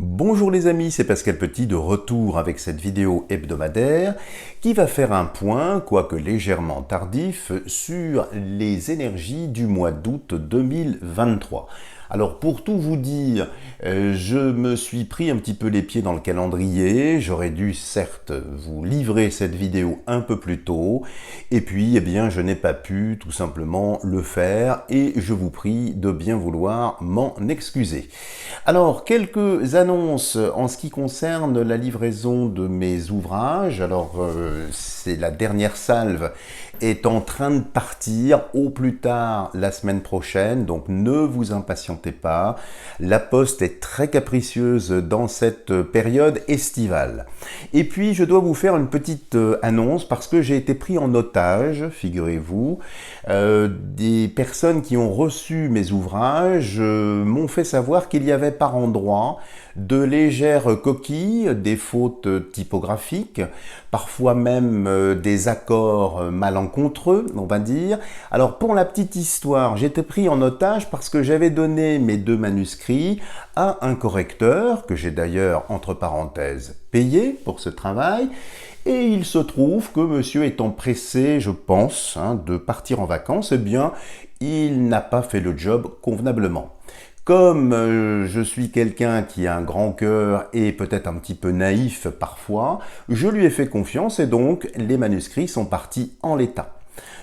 Bonjour les amis, c'est Pascal Petit de retour avec cette vidéo hebdomadaire qui va faire un point, quoique légèrement tardif, sur les énergies du mois d'août 2023. Alors pour tout vous dire, je me suis pris un petit peu les pieds dans le calendrier, j'aurais dû certes vous livrer cette vidéo un peu plus tôt, et puis eh bien je n'ai pas pu tout simplement le faire et je vous prie de bien vouloir m'en excuser. Alors quelques annonces en ce qui concerne la livraison de mes ouvrages. Alors c'est la dernière salve est en train de partir au plus tard la semaine prochaine, donc ne vous impatientez pas. La poste est très capricieuse dans cette période estivale. Et puis je dois vous faire une petite annonce parce que j'ai été pris en otage, figurez-vous. Des personnes qui ont reçu mes ouvrages m'ont fait savoir qu'il y avait par endroits de légères coquilles, des fautes typographiques, parfois même des accords malencontreux, on va dire. Alors pour la petite histoire, j'étais pris en otage parce que j'avais donné mes deux manuscrits à un correcteur, que j'ai d'ailleurs entre parenthèses payé pour ce travail. Et il se trouve que monsieur étant pressé, je pense, de partir en vacances, eh bien, il n'a pas fait le job convenablement. Comme je suis quelqu'un qui a un grand cœur et peut-être un petit peu naïf parfois, je lui ai fait confiance et donc les manuscrits sont partis en l'état.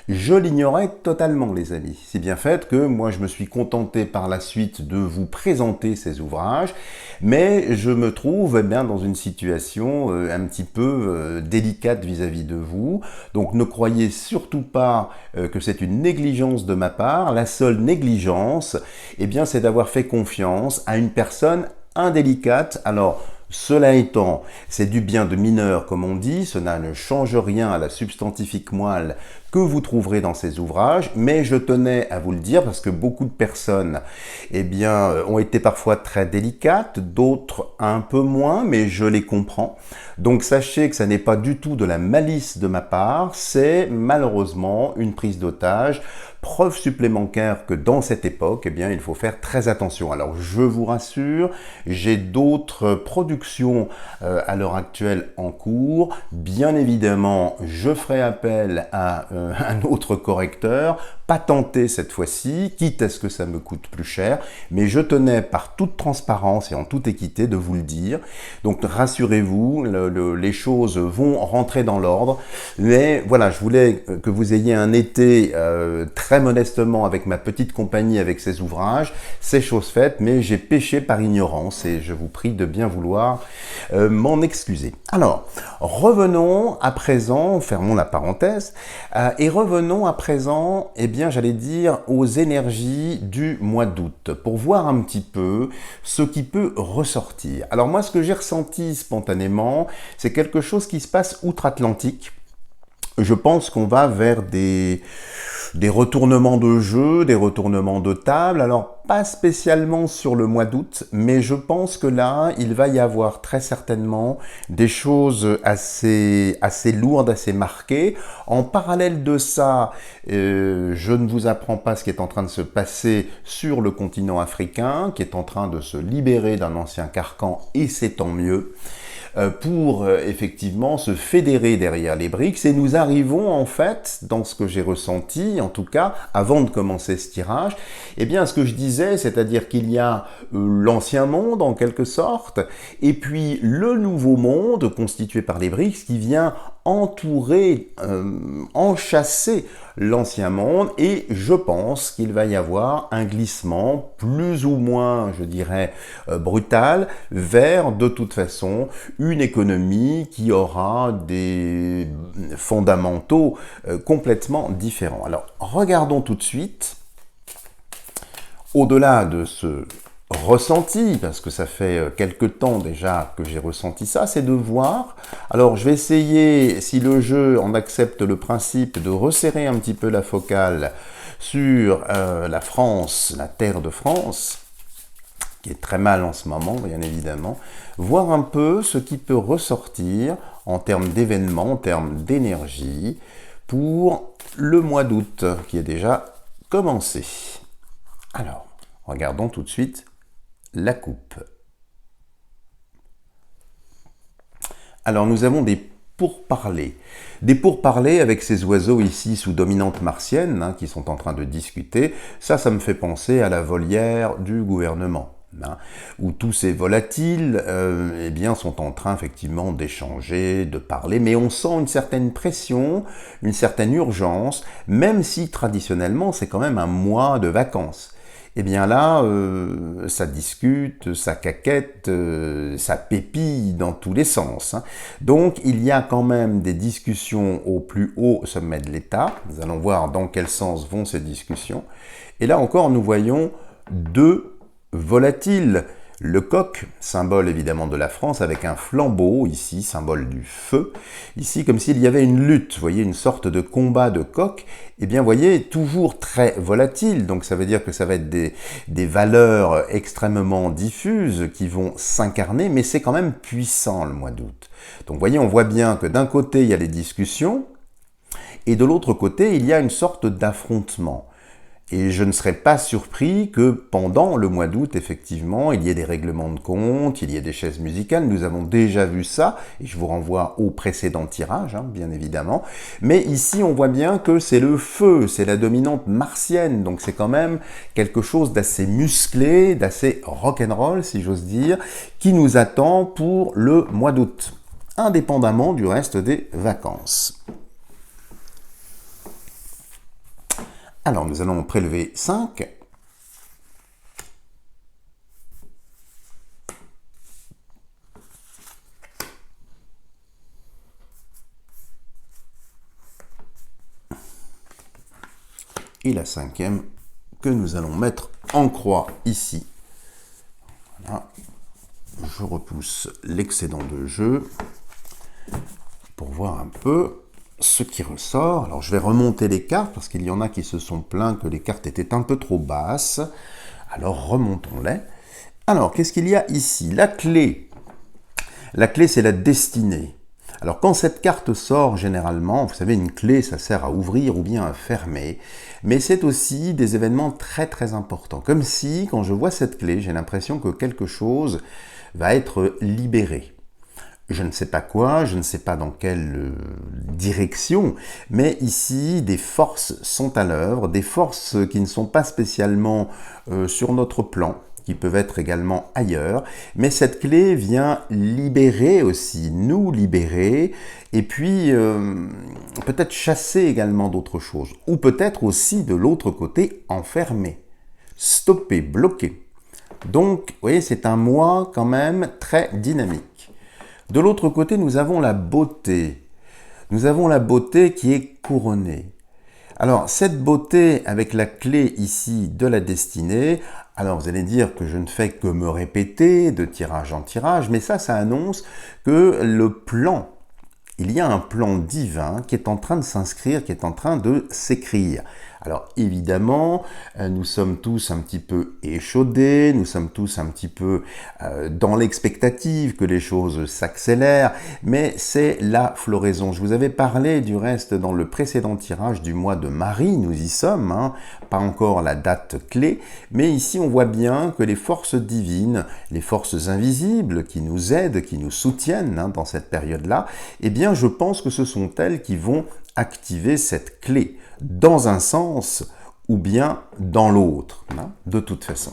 Je l'ignorais totalement, les amis. Si bien fait que moi, je me suis contenté par la suite de vous présenter ces ouvrages, mais je me trouve eh bien, dans une situation un petit peu délicate vis-à-vis de vous. Donc ne croyez surtout pas que c'est une négligence de ma part. La seule négligence, eh bien, c'est d'avoir fait confiance à une personne indélicate. Alors, cela étant, c'est du bien de mineur comme on dit, cela ne change rien à la substantifique moelle que vous trouverez dans ces ouvrages, mais je tenais à vous le dire parce que beaucoup de personnes eh bien, ont été parfois très délicates, d'autres un peu moins, mais je les comprends. Donc sachez que ça n'est pas du tout de la malice de ma part, c'est malheureusement une prise d'otage. Preuve supplémentaire que dans cette époque, eh bien, il faut faire très attention. Alors, je vous rassure, j'ai d'autres productions à l'heure actuelle en cours. Bien évidemment, je ferai appel à un autre correcteur, patenté cette fois-ci, quitte à ce que ça me coûte plus cher. Mais je tenais par toute transparence et en toute équité de vous le dire. Donc, rassurez-vous, les choses vont rentrer dans l'ordre. Mais voilà, je voulais que vous ayez un été très modestement avec ma petite compagnie, avec ces ouvrages. C'est chose faite, mais j'ai péché par ignorance et je vous prie de bien vouloir m'en excuser. Alors, revenons à présent, fermons la parenthèse, et revenons à présent, eh bien, j'allais dire, aux énergies du mois d'août, pour voir un petit peu ce qui peut ressortir. Alors moi, ce que j'ai ressenti spontanément, c'est quelque chose qui se passe outre-Atlantique. Je pense qu'on va vers des retournements de jeu, des retournements de table. Alors, pas spécialement sur le mois d'août, mais je pense que là, il va y avoir très certainement des choses assez lourdes, assez marquées. En parallèle de ça, je ne vous apprends pas ce qui est en train de se passer sur le continent africain, qui est en train de se libérer d'un ancien carcan, et c'est tant mieux, pour effectivement se fédérer derrière les BRICS. Et nous arrivons en fait, dans ce que j'ai ressenti, en tout cas, avant de commencer ce tirage, eh bien ce que je disais, c'est-à-dire qu'il y a l'ancien monde en quelque sorte, et puis le nouveau monde constitué par les BRICS qui vient entourer, enchasser l'ancien monde, et je pense qu'il va y avoir un glissement plus ou moins, je dirais, brutal vers, de toute façon, une économie qui aura des fondamentaux complètement différents. Alors, regardons tout de suite, au-delà de ce ressenti, parce que ça fait quelque temps déjà que j'ai ressenti ça, c'est de voir. Alors je vais essayer, si le jeu en accepte le principe, de resserrer un petit peu la focale sur la France, la terre de France, qui est très mal en ce moment, bien évidemment, voir un peu ce qui peut ressortir en termes d'événements, en termes d'énergie, pour le mois d'août, qui est déjà commencé. Alors, regardons tout de suite la coupe. Alors nous avons des pourparlers. Des pourparlers avec ces oiseaux ici sous dominante martienne, qui sont en train de discuter. Ça me fait penser à la volière du gouvernement, où tous ces volatiles eh bien, sont en train effectivement d'échanger, de parler, mais on sent une certaine pression, une certaine urgence, même si traditionnellement c'est quand même un mois de vacances. Eh bien là, ça discute, ça caquette, ça pépille dans tous les sens. Donc il y a quand même des discussions au plus haut sommet de l'État. Nous allons voir dans quel sens vont ces discussions. Et là encore, nous voyons deux volatiles. Le coq, symbole évidemment de la France, avec un flambeau, ici, symbole du feu. Ici, comme s'il y avait une lutte, vous voyez, une sorte de combat de coq. Eh bien, vous voyez, toujours très volatile, donc ça veut dire que ça va être des valeurs extrêmement diffuses qui vont s'incarner, mais c'est quand même puissant le mois d'août. Donc, vous voyez, on voit bien que d'un côté, il y a les discussions, et de l'autre côté, il y a une sorte d'affrontement. Et je ne serais pas surpris que pendant le mois d'août, effectivement, il y ait des règlements de compte, il y ait des chaises musicales. Nous avons déjà vu ça, et je vous renvoie au précédent tirage, bien évidemment. Mais ici, on voit bien que c'est le feu, c'est la dominante martienne, donc c'est quand même quelque chose d'assez musclé, d'assez rock'n'roll, si j'ose dire, qui nous attend pour le mois d'août, indépendamment du reste des vacances. Alors, nous allons prélever 5. Et la 5e que nous allons mettre en croix ici. Voilà. Je repousse l'excédent de jeu pour voir un peu ce qui ressort. Alors je vais remonter les cartes parce qu'il y en a qui se sont plaints que les cartes étaient un peu trop basses. Alors remontons-les. Alors qu'est-ce qu'il y a ici? La clé. La clé, c'est la destinée. Alors quand cette carte sort, généralement, vous savez, une clé, ça sert à ouvrir ou bien à fermer, mais c'est aussi des événements très très importants. Comme si, quand je vois cette clé, j'ai l'impression que quelque chose va être libéré. Je ne sais pas quoi, je ne sais pas dans quelle direction, mais ici, des forces sont à l'œuvre, des forces qui ne sont pas spécialement sur notre plan, qui peuvent être également ailleurs, mais cette clé vient libérer aussi, nous libérer, et puis peut-être chasser également d'autres choses, ou peut-être aussi de l'autre côté, enfermer, stopper, bloquer. Donc, vous voyez, c'est un mois quand même très dynamique. De l'autre côté, nous avons la beauté. Nous avons la beauté qui est couronnée. Alors, cette beauté avec la clé ici de la destinée, alors vous allez dire que je ne fais que me répéter de tirage en tirage, mais ça annonce que le plan, il y a un plan divin qui est en train de s'inscrire, qui est en train de s'écrire. Alors évidemment, nous sommes tous un petit peu échaudés, nous sommes tous un petit peu dans l'expectative que les choses s'accélèrent, mais c'est la floraison. Je vous avais parlé du reste dans le précédent tirage du mois de Marie, nous y sommes, pas encore la date clé, mais ici on voit bien que les forces divines, les forces invisibles qui nous aident, qui nous soutiennent dans cette période-là, eh bien je pense que ce sont elles qui vont activer cette clé, dans un sens ou bien dans l'autre, de toute façon.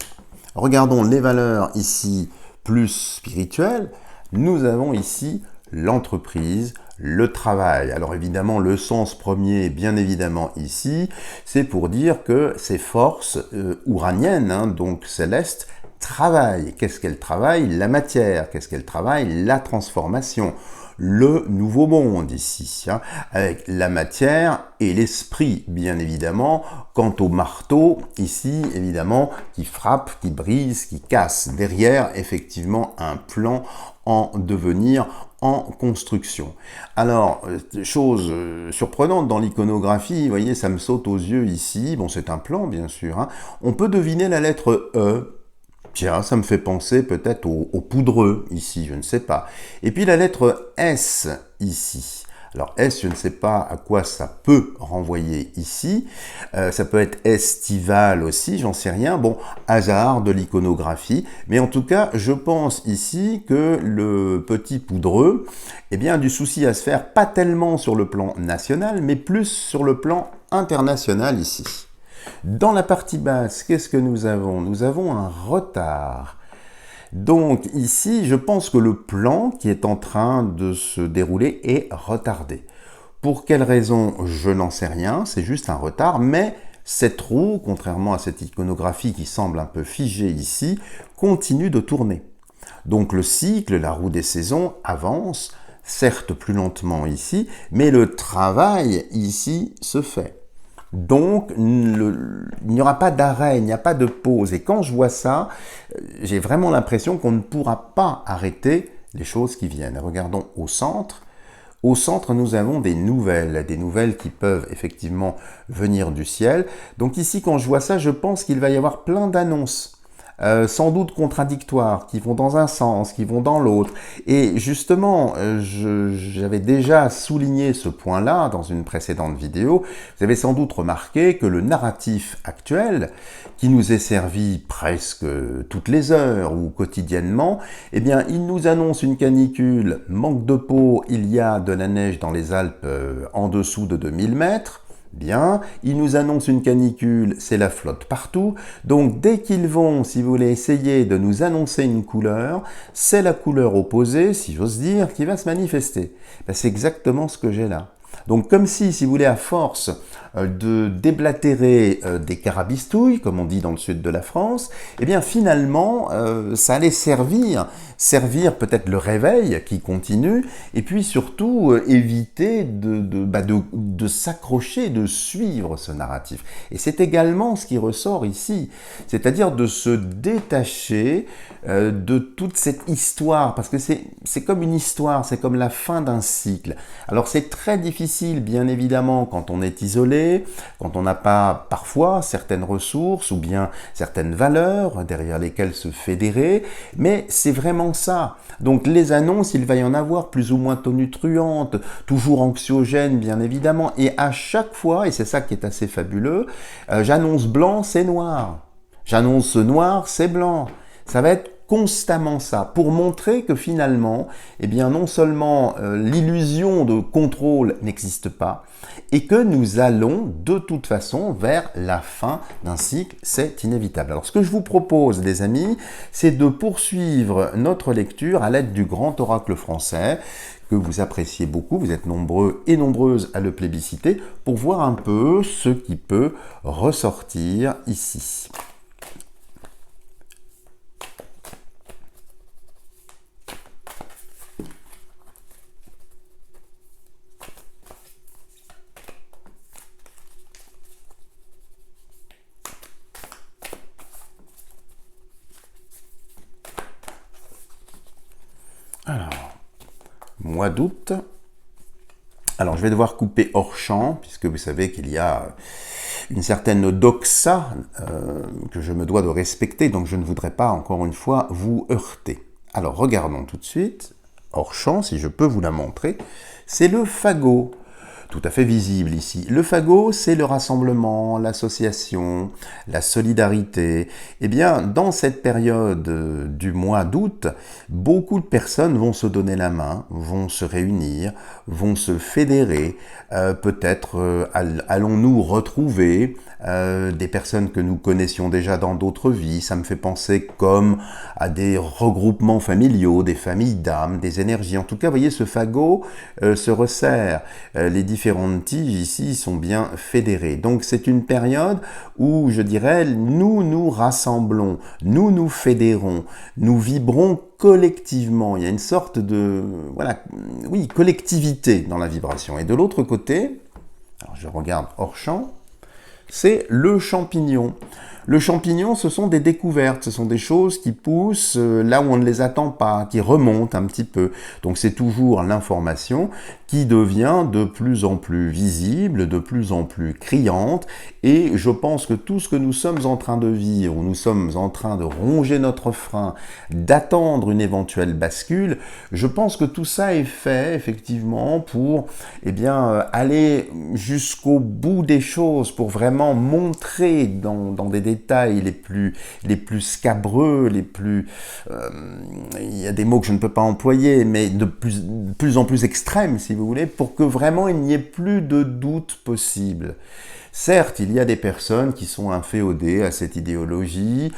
Regardons les valeurs ici plus spirituelles. Nous avons ici l'entreprise, le travail. Alors évidemment, le sens premier, bien évidemment ici, c'est pour dire que ces forces ouraniennes, donc célestes, travaillent. Qu'est-ce qu'elles travaillent? La matière. Qu'est-ce qu'elles travaillent? La transformation. Le nouveau monde ici, avec la matière et l'esprit, bien évidemment. Quant au marteau, ici, évidemment, qui frappe, qui brise, qui casse. Derrière, effectivement, un plan en devenir, en construction. Alors, chose surprenante dans l'iconographie, vous voyez, ça me saute aux yeux ici. Bon, c'est un plan, bien sûr. On peut deviner la lettre E. Tiens, ça me fait penser peut-être au poudreux, ici, je ne sais pas. Et puis la lettre S, ici. Alors S, je ne sais pas à quoi ça peut renvoyer ici. Ça peut être estival aussi, j'en sais rien. Bon, hasard de l'iconographie. Mais en tout cas, je pense ici que le petit poudreux, eh bien, a du souci à se faire, pas tellement sur le plan national, mais plus sur le plan international ici. Dans la partie basse, qu'est-ce que nous avons? Nous avons un retard. Donc ici, je pense que le plan qui est en train de se dérouler est retardé. Pour quelle raison? Je n'en sais rien, c'est juste un retard, mais cette roue, contrairement à cette iconographie qui semble un peu figée ici, continue de tourner. Donc le cycle, la roue des saisons, avance, certes plus lentement ici, mais le travail ici se fait. Donc, il n'y aura pas d'arrêt, il n'y a pas de pause. Et quand je vois ça, j'ai vraiment l'impression qu'on ne pourra pas arrêter les choses qui viennent. Regardons au centre. Au centre, nous avons des nouvelles qui peuvent effectivement venir du ciel. Donc ici, quand je vois ça, je pense qu'il va y avoir plein d'annonces. Sans doute contradictoires, qui vont dans un sens, qui vont dans l'autre. Et justement, j'avais déjà souligné ce point-là dans une précédente vidéo. Vous avez sans doute remarqué que le narratif actuel, qui nous est servi presque toutes les heures ou quotidiennement, eh bien, il nous annonce une canicule, manque de peau, il y a de la neige dans les Alpes en dessous de 2000 mètres. Bien, ils nous annoncent une canicule, c'est la flotte partout. Donc dès qu'ils vont, si vous voulez, essayer de nous annoncer une couleur, c'est la couleur opposée, si j'ose dire, qui va se manifester. Ben, c'est exactement ce que j'ai là. Donc comme si vous voulez, à force de déblatérer des carabistouilles, comme on dit dans le sud de la France, eh bien finalement, ça allait servir peut-être le réveil qui continue, et puis surtout éviter de s'accrocher, de suivre ce narratif. Et c'est également ce qui ressort ici, c'est-à-dire de se détacher de toute cette histoire, parce que c'est comme une histoire, c'est comme la fin d'un cycle. Alors c'est très difficile, bien évidemment, quand on est isolé, quand on n'a pas parfois certaines ressources ou bien certaines valeurs derrière lesquelles se fédérer, mais c'est vraiment ça. Donc les annonces, il va y en avoir plus ou moins tonitruantes, toujours anxiogènes bien évidemment, et à chaque fois, et c'est ça qui est assez fabuleux, j'annonce blanc, c'est noir. J'annonce noir, c'est blanc. Ça va être constamment ça, pour montrer que finalement, eh bien non seulement l'illusion de contrôle n'existe pas, et que nous allons de toute façon vers la fin d'un cycle, c'est inévitable. Alors ce que je vous propose, les amis, c'est de poursuivre notre lecture à l'aide du grand oracle français, que vous appréciez beaucoup, vous êtes nombreux et nombreuses à le plébisciter, pour voir un peu ce qui peut ressortir ici. Alors, mois d'août. Alors, je vais devoir couper hors champ, puisque vous savez qu'il y a une certaine doxa que je me dois de respecter, donc je ne voudrais pas, encore une fois, vous heurter. Alors, regardons tout de suite, hors champ, si je peux vous la montrer, c'est le fagot. Tout à fait visible ici. Le fagot, c'est le rassemblement, l'association, la solidarité. Eh bien, dans cette période du mois d'août, beaucoup de personnes vont se donner la main, vont se réunir, vont se fédérer. Peut-être allons-nous retrouver des personnes que nous connaissions déjà dans d'autres vies. Ça me fait penser comme à des regroupements familiaux, des familles d'âmes, des énergies. En tout cas, vous voyez, ce fagot se resserre. Les différentes tiges ici sont bien fédérées. Donc c'est une période où, je dirais, nous nous rassemblons, nous nous fédérons, nous vibrons collectivement. Il y a une sorte de, voilà, oui, collectivité dans la vibration. Et de l'autre côté, alors je regarde hors champ, c'est le champignon. Le champignon, ce sont des découvertes, ce sont des choses qui poussent là où on ne les attend pas, qui remontent un petit peu. Donc c'est toujours l'information qui devient de plus en plus visible, de plus en plus criante, et je pense que tout ce que nous sommes en train de vivre, où nous sommes en train de ronger notre frein, d'attendre une éventuelle bascule, je pense que tout ça est fait effectivement pour aller jusqu'au bout des choses, pour vraiment montrer dans des détails les plus scabreux, il y a des mots que je ne peux pas employer, mais de plus en plus extrêmes, si vous voulez, pour que vraiment il n'y ait plus de doute possible. Certes, il y a des personnes qui sont inféodées à cette idéologie,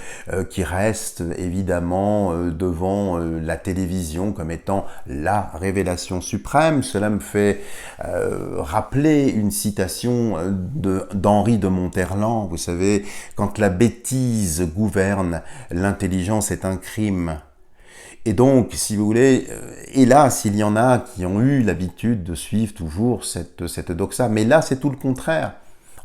qui restent évidemment devant la télévision comme étant la révélation suprême. Cela me fait rappeler une citation d'Henri de Monterland. Vous savez, quand la bêtise gouverne, l'intelligence est un crime. Et donc, si vous voulez, hélas, il y en a qui ont eu l'habitude de suivre toujours cette doxa. Mais là, c'est tout le contraire.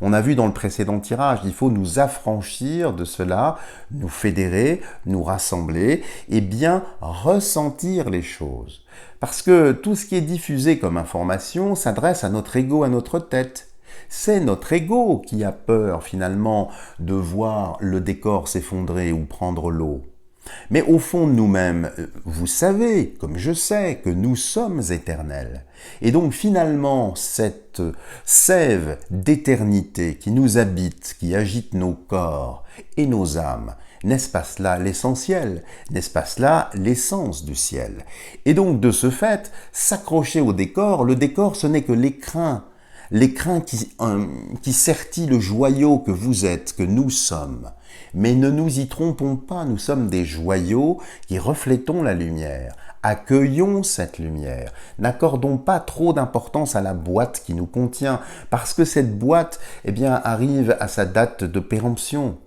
On a vu dans le précédent tirage, il faut nous affranchir de cela, nous fédérer, nous rassembler et bien ressentir les choses. Parce que tout ce qui est diffusé comme information s'adresse à notre ego, à notre tête. C'est notre ego qui a peur finalement de voir le décor s'effondrer ou prendre l'eau. Mais au fond de nous-mêmes, vous savez, comme je sais, que nous sommes éternels. Et donc finalement, cette sève d'éternité qui nous habite, qui agite nos corps et nos âmes, n'est-ce pas cela l'essentiel? N'est-ce pas cela l'essence du ciel? Et donc de ce fait, s'accrocher au décor, le décor ce n'est que l'écrin qui sertit le joyau que vous êtes, que nous sommes. Mais ne nous y trompons pas, nous sommes des joyaux qui reflétons la lumière. Accueillons cette lumière. N'accordons pas trop d'importance à la boîte qui nous contient, parce que cette boîte, arrive à sa date de péremption.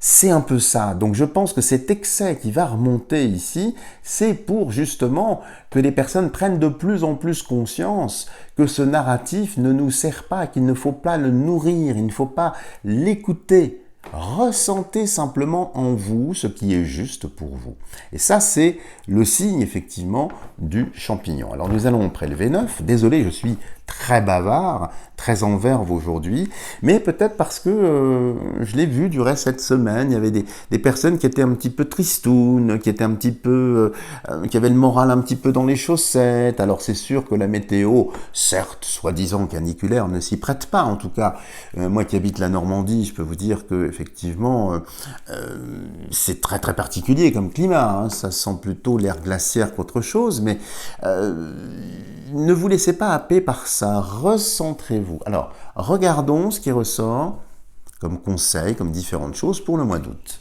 C'est un peu ça. Donc je pense que cet excès qui va remonter ici, c'est pour justement que les personnes prennent de plus en plus conscience que ce narratif ne nous sert pas, qu'il ne faut pas le nourrir, il ne faut pas l'écouter. Ressentez simplement en vous ce qui est juste pour vous. Et ça, c'est le signe, effectivement, du champignon. Alors, nous allons prélever 9. Désolé, je suis très bavard, très en verve aujourd'hui, mais peut-être parce que je l'ai vu durer cette semaine, il y avait des personnes qui étaient un petit peu tristounes, qui étaient un petit peu, qui avaient le moral un petit peu dans les chaussettes. Alors c'est sûr que la météo, certes, soi-disant caniculaire, ne s'y prête pas. En tout cas, moi qui habite la Normandie, je peux vous dire que effectivement, c'est très très particulier comme climat. Hein. Ça sent plutôt l'air glaciaire qu'autre chose, mais ne vous laissez pas happer par ça, recentrez-vous. Alors, regardons ce qui ressort comme conseil, comme différentes choses pour le mois d'août.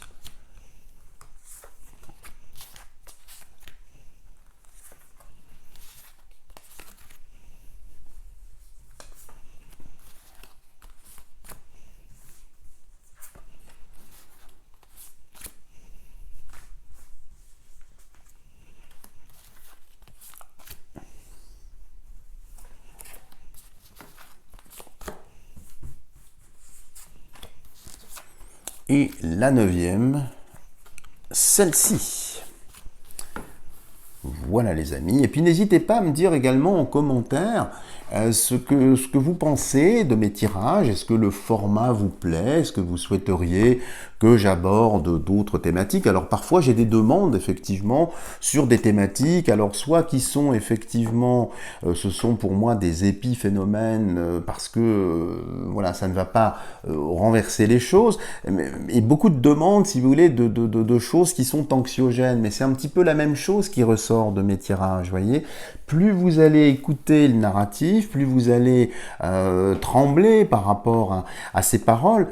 Et la 9e, celle-ci. Voilà les amis. Et puis n'hésitez pas à me dire également en commentaire ce que vous pensez de mes tirages. Est-ce que le format vous plaît? Est-ce que vous souhaiteriez que j'aborde d'autres thématiques? Alors parfois j'ai des demandes effectivement sur des thématiques, alors soit qui sont effectivement, ce sont pour moi des épiphénomènes parce que voilà, ça ne va pas renverser les choses, et beaucoup de demandes, si vous voulez, de choses qui sont anxiogènes, mais c'est un petit peu la même chose qui ressort de mes tirages, voyez. Plus vous allez écouter le narratif, plus vous allez trembler par rapport à ces paroles,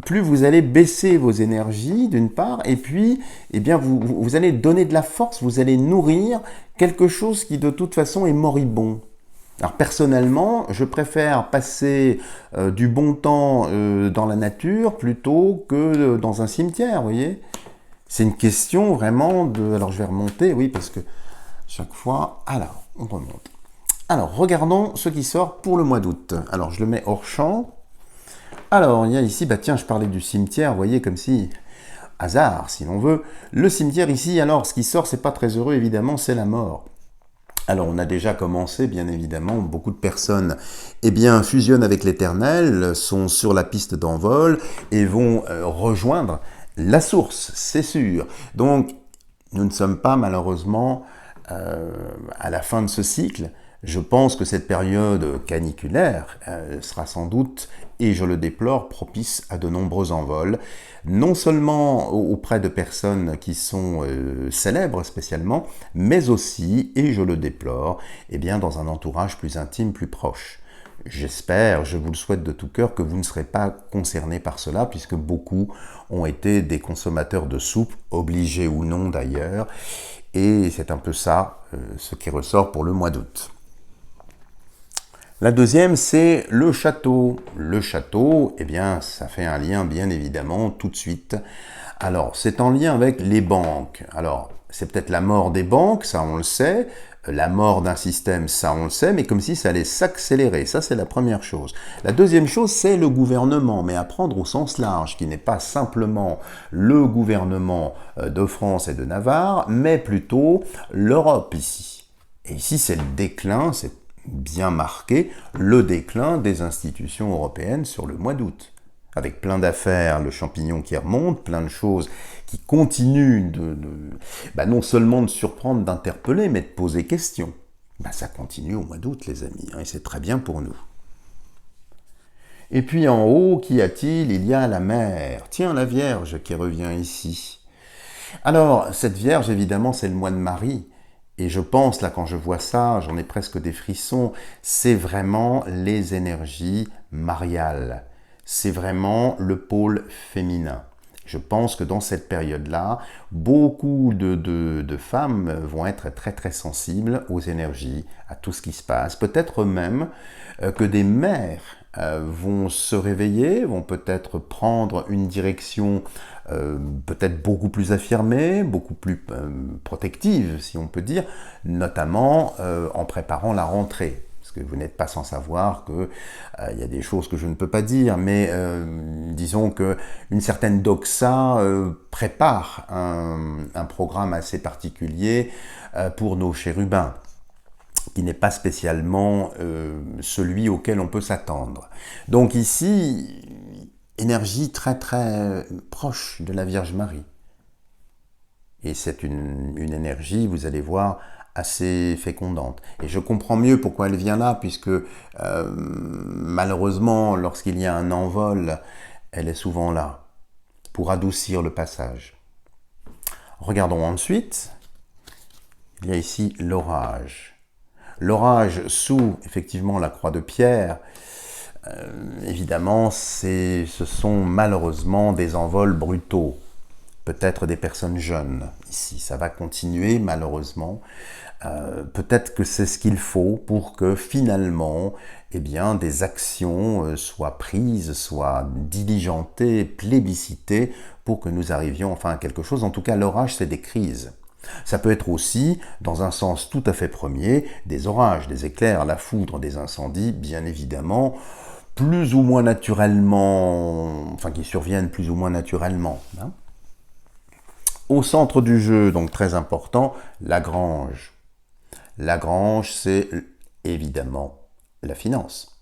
plus vous allez baisser vos énergies d'une part, et puis vous allez donner de la force, vous allez nourrir quelque chose qui de toute façon est moribond. Alors personnellement, je préfère passer du bon temps dans la nature plutôt que dans un cimetière, vous voyez. C'est une question vraiment de... Alors je vais remonter, oui, parce que chaque fois... Alors, on remonte. Alors, regardons ce qui sort pour le mois d'août. Alors, je le mets hors champ. Alors, il y a ici, bah tiens, je parlais du cimetière, vous voyez, comme si, hasard, si l'on veut. Le cimetière ici, alors, ce qui sort, c'est pas très heureux, évidemment, c'est la mort. Alors, on a déjà commencé, bien évidemment, beaucoup de personnes, eh bien, fusionnent avec l'Éternel, sont sur la piste d'envol et vont rejoindre la source, c'est sûr. Donc, nous ne sommes pas, malheureusement, à la fin de ce cycle. Je pense que cette période caniculaire sera sans doute, et je le déplore, propice à de nombreux envols, non seulement auprès de personnes qui sont célèbres spécialement, mais aussi, et je le déplore, eh bien dans un entourage plus intime, plus proche. J'espère, je vous le souhaite de tout cœur, que vous ne serez pas concernés par cela, puisque beaucoup ont été des consommateurs de soupe, obligés ou non d'ailleurs, et c'est un peu ça, ce qui ressort pour le mois d'août. La deuxième, c'est le château. Le château, eh bien, ça fait un lien, bien évidemment, tout de suite. Alors, c'est en lien avec les banques. Alors, c'est peut-être la mort des banques, ça on le sait. La mort d'un système, ça on le sait, mais comme si ça allait s'accélérer. Ça, c'est la première chose. La deuxième chose, c'est le gouvernement, mais à prendre au sens large, qui n'est pas simplement le gouvernement de France et de Navarre, mais plutôt l'Europe ici. Et ici, c'est le déclin, c'est bien marqué, le déclin des institutions européennes sur le mois d'août. Avec plein d'affaires, le champignon qui remonte, plein de choses qui continuent non seulement de surprendre, d'interpeller, mais de poser question. Ça continue au mois d'août, les amis, et c'est très bien pour nous. Et puis en haut, qu'y a-t-il? Il y a la mer. Tiens, la Vierge qui revient ici. Alors, cette Vierge, évidemment, c'est le mois de Marie. Et je pense, là, quand je vois ça, j'en ai presque des frissons, c'est vraiment les énergies mariales. C'est vraiment le pôle féminin. Je pense que dans cette période-là, beaucoup de femmes vont être très très sensibles aux énergies, à tout ce qui se passe. Peut-être même que des mères vont se réveiller, vont peut-être prendre une direction peut-être beaucoup plus affirmée, beaucoup plus protective, si on peut dire, notamment en préparant la rentrée. Parce que vous n'êtes pas sans savoir qu'il y a des choses que je ne peux pas dire, mais disons qu'une certaine doxa prépare un programme assez particulier pour nos chérubins, qui n'est pas spécialement celui auquel on peut s'attendre. Donc ici, énergie très très proche de la Vierge Marie. Et c'est une énergie, vous allez voir, assez fécondante. Et je comprends mieux pourquoi elle vient là, puisque malheureusement, lorsqu'il y a un envol, elle est souvent là, pour adoucir le passage. Regardons ensuite, il y a ici l'orage. L'orage sous, effectivement, la croix de pierre, évidemment, ce sont malheureusement des envols brutaux. Peut-être des personnes jeunes ici. Ça va continuer, malheureusement. Peut-être que c'est ce qu'il faut pour que finalement, eh bien, des actions soient prises, soient diligentées, plébiscitées, pour que nous arrivions enfin à quelque chose. En tout cas, l'orage, c'est des crises. Ça peut être aussi, dans un sens tout à fait premier, des orages, des éclairs, la foudre, des incendies, bien évidemment, plus ou moins naturellement, enfin qui surviennent plus ou moins naturellement. Hein. Au centre du jeu, donc très important, la grange. La grange, c'est évidemment la finance,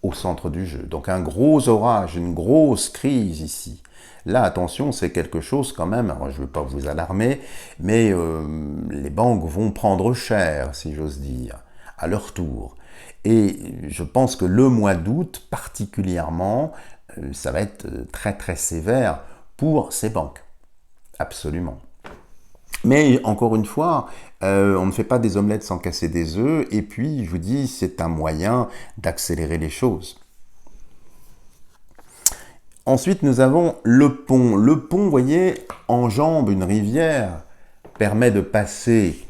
au centre du jeu. Donc un gros orage, une grosse crise ici. Là, attention, c'est quelque chose quand même, alors je ne veux pas vous alarmer, mais les banques vont prendre cher, si j'ose dire, à leur tour. Et je pense que le mois d'août, particulièrement, ça va être très très sévère pour ces banques. Absolument. Mais encore une fois, on ne fait pas des omelettes sans casser des œufs, et puis je vous dis, c'est un moyen d'accélérer les choses. Ensuite, nous avons le pont. Le pont, vous voyez, enjambe une rivière, permet de passer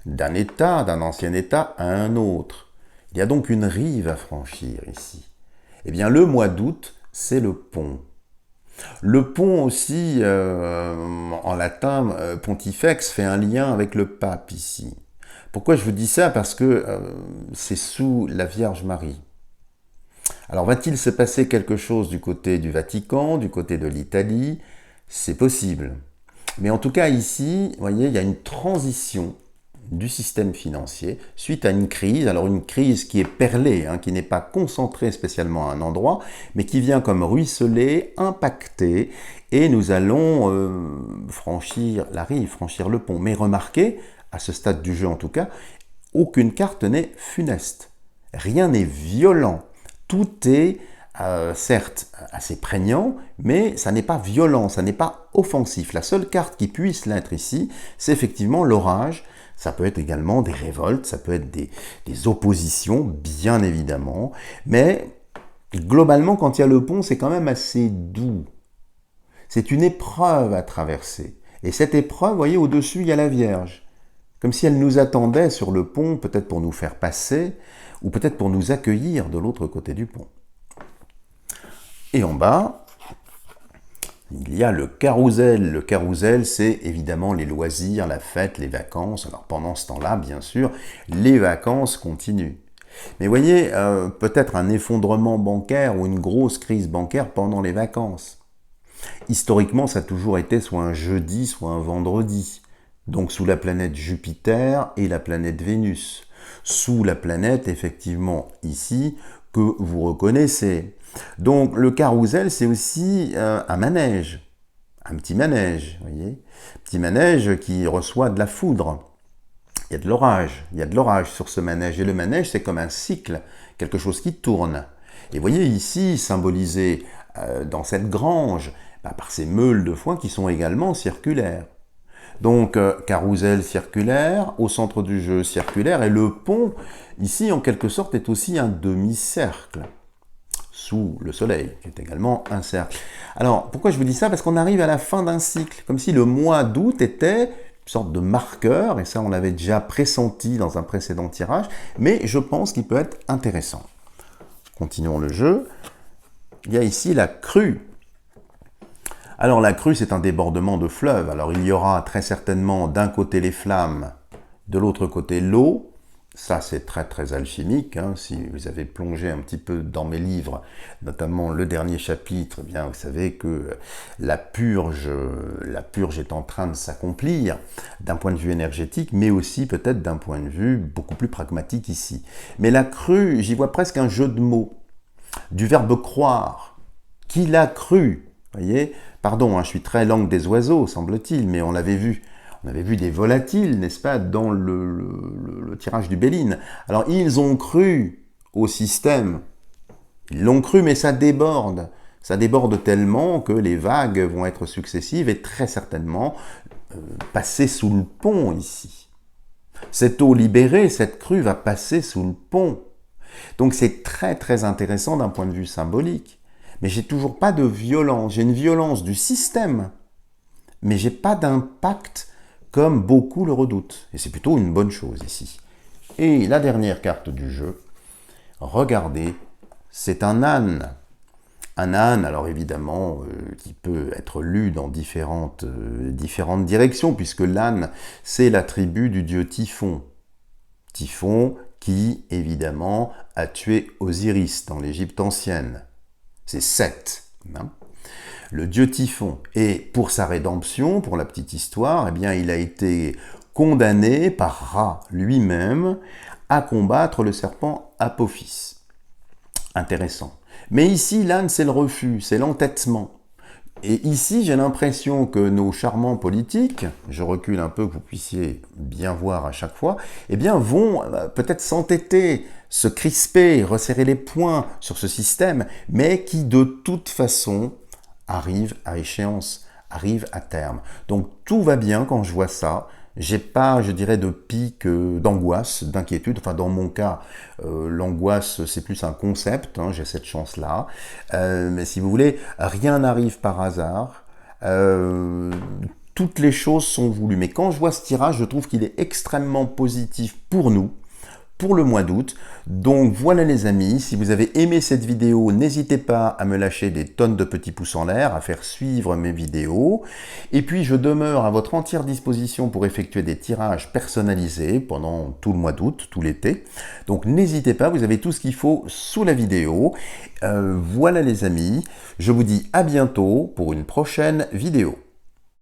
d'un état, d'un ancien état, à un autre. Il y a donc une rive à franchir ici. Eh bien, le mois d'août, c'est le pont. Le pont aussi, en latin, pontifex, fait un lien avec le pape ici. Pourquoi je vous dis ça? Parce que c'est sous la Vierge Marie. Alors va-t-il se passer quelque chose du côté du Vatican, du côté de l'Italie? C'est possible. Mais en tout cas ici, vous voyez, il y a une transition du système financier suite à une crise. Alors une crise qui est perlée, qui n'est pas concentrée spécialement à un endroit, mais qui vient comme ruisseler, impacter, et nous allons franchir la rive, franchir le pont. Mais remarquez, à ce stade du jeu en tout cas, aucune carte n'est funeste. Rien n'est violent. Tout est certes assez prégnant, mais ça n'est pas violent, ça n'est pas offensif. La seule carte qui puisse l'être ici, c'est effectivement l'orage. Ça peut être également des révoltes, ça peut être des oppositions, bien évidemment. Mais globalement, quand il y a le pont, c'est quand même assez doux. C'est une épreuve à traverser. Et cette épreuve, vous voyez, au-dessus, il y a la Vierge. Comme si elle nous attendait sur le pont, peut-être pour nous faire passer, ou peut-être pour nous accueillir de l'autre côté du pont. Et en bas, il y a le carrousel. Le carrousel, c'est évidemment les loisirs, la fête, les vacances. Alors pendant ce temps-là, bien sûr, les vacances continuent. Mais voyez, peut-être un effondrement bancaire ou une grosse crise bancaire pendant les vacances. Historiquement, ça a toujours été soit un jeudi, soit un vendredi. Donc sous la planète Jupiter et la planète Vénus. Sous la planète, effectivement, ici, que vous reconnaissez. Donc le carrousel, c'est aussi un manège, un petit manège, vous voyez, petit manège qui reçoit de la foudre. Il y a de l'orage sur ce manège, et le manège, c'est comme un cycle, quelque chose qui tourne. Et vous voyez ici, symbolisé dans cette grange, par ces meules de foin qui sont également circulaires. Donc, carrousel circulaire, au centre du jeu circulaire, et le pont, ici, en quelque sorte, est aussi un demi-cercle, sous le soleil, qui est également un cercle. Alors, pourquoi je vous dis ça? Parce qu'on arrive à la fin d'un cycle, comme si le mois d'août était une sorte de marqueur, et ça, on l'avait déjà pressenti dans un précédent tirage, mais je pense qu'il peut être intéressant. Continuons le jeu. Il y a ici la crue. Alors la crue, c'est un débordement de fleuve. Alors il y aura très certainement d'un côté les flammes, de l'autre côté l'eau. Ça, c'est très très alchimique. Si vous avez plongé un petit peu dans mes livres, notamment le dernier chapitre, eh bien vous savez que la purge est en train de s'accomplir d'un point de vue énergétique, mais aussi peut-être d'un point de vue beaucoup plus pragmatique ici. Mais la crue, j'y vois presque un jeu de mots, du verbe croire. Qui l'a cru? Vous voyez, pardon, je suis très langue des oiseaux, semble-t-il, mais on l'avait vu. On avait vu des volatiles, n'est-ce pas, dans le tirage du Béline. Alors, ils ont cru au système. Ils l'ont cru, mais ça déborde. Ça déborde tellement que les vagues vont être successives et très certainement passer sous le pont ici. Cette eau libérée, cette crue va passer sous le pont. Donc, c'est très très intéressant d'un point de vue symbolique. Mais j'ai toujours pas de violence. J'ai une violence du système, mais j'ai pas d'impact comme beaucoup le redoutent. Et c'est plutôt une bonne chose ici. Et la dernière carte du jeu, regardez, c'est un âne. Un âne, alors évidemment, qui peut être lu dans différentes directions, puisque l'âne, c'est l'attribut du dieu Typhon. Typhon qui, évidemment, a tué Osiris dans l'Égypte ancienne. C'est Seth, le dieu Typhon. Et pour sa rédemption, pour la petite histoire, eh bien, il a été condamné par Ra lui-même à combattre le serpent Apophis. Intéressant. Mais ici, l'âne, c'est le refus, c'est l'entêtement. Et ici, j'ai l'impression que nos charmants politiques, je recule un peu que vous puissiez bien voir à chaque fois, eh bien, vont peut-être s'entêter, se crisper, resserrer les poings sur ce système, mais qui de toute façon arrive à échéance, arrive à terme. Donc tout va bien quand je vois ça. J'ai pas, je dirais, de pic d'angoisse, d'inquiétude. Enfin, dans mon cas, l'angoisse, c'est plus un concept. J'ai cette chance-là. Mais si vous voulez, rien n'arrive par hasard. Toutes les choses sont voulues. Mais quand je vois ce tirage, je trouve qu'il est extrêmement positif pour nous, pour le mois d'août. Donc voilà les amis, si vous avez aimé cette vidéo, n'hésitez pas à me lâcher des tonnes de petits pouces en l'air, à faire suivre mes vidéos. Et puis je demeure à votre entière disposition pour effectuer des tirages personnalisés pendant tout le mois d'août, tout l'été. Donc n'hésitez pas, vous avez tout ce qu'il faut sous la vidéo. Voilà les amis, je vous dis à bientôt pour une prochaine vidéo.